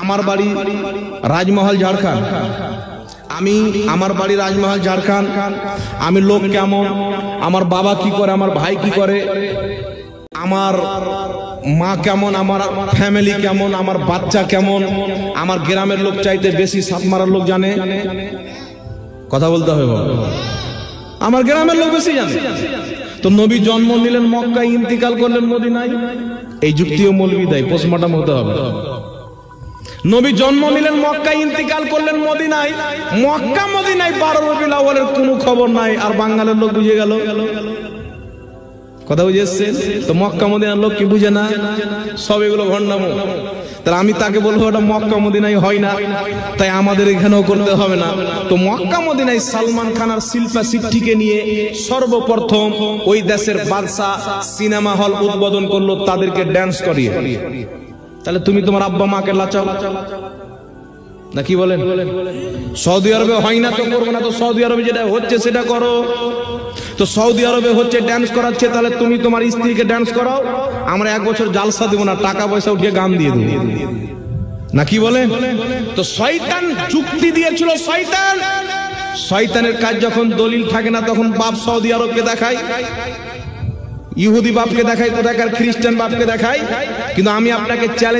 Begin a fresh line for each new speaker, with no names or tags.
আমার বাড়ি রাজমহল ঝাড়খণ্ড, আমার বাড়ি রাজমহল ঝাড়খণ্ড। আমি লোক কেমন, আমার বাবা কি করে, আমার ভাই কি করে, আমার মা কেমন, আমার ফ্যামিলি কেমন, আমার বাচ্চা কেমন, আমার গ্রামের লোক চাইতে বেশি সাপ মারার লোক জানে। কথা বলতে হবে বাবা, আমার গ্রামের লোক বেশি জানে। তো নবী জন্ম নিলেন মক্কায়, ইন্তিকাল করলেন মদিনায়, এই যুক্তিও মৌলবি দেয়, পোস্টমর্টম হতে হবে। নবী জন্ম নিলেন মক্কায়, ইন্তিকাল করলেন মদিনায়। মক্কা মদিনায় 12 রবিউল আউয়ালের কোনো খবর নাই, আর বাঙালির লোক বুঝে গেল। কথা বুঝেছেন তো? মক্কা মদিনার লোক কি বুঝে না? সব এগুলো ভণ্ডামো। তাহলে আমি তাকে বলবো ওটা মক্কা মদিনায় হয় না, তাই আমাদের এখানেও করতে হবে না। তো মক্কা মদিনায় সালমান খান আর শিল্পা শিট্টিকে নিয়ে সর্বপ্রথম ওই দেশের বাদশা সিনেমা হল উদ্বোধন করলো, তাদেরকে ড্যান্স করিয়ে। তাহলে তুমি তোমার আব্বা মাকে লাচাও না, কি বলেন? সৌদি আরবে হয় না তো করবো না, তো সৌদি আরবে যেটা হচ্ছে সেটা করো। তো সৌদি আরবে হচ্ছে ড্যান্স করাচ্ছে, তাহলে তুমি তোমার স্ত্রীকে ড্যান্স করাও। আমরা 1 বছর জালসা দেবো না, টাকা পয়সা উঠিয়ে গান দিয়ে দেবো না, কি বলেন? তো শয়তান যুক্তি দিয়েছিল। শয়তানের কাজ যখন দলিল থাকে না, তখন বাপ সৌদি আরবকে দেখায়, ইহুদি বাপকে দেখায়, কোথাকার খ্রিস্টান বাপকে দেখায়। কিন্তু আমি আপনাকে চ্যালেঞ্জ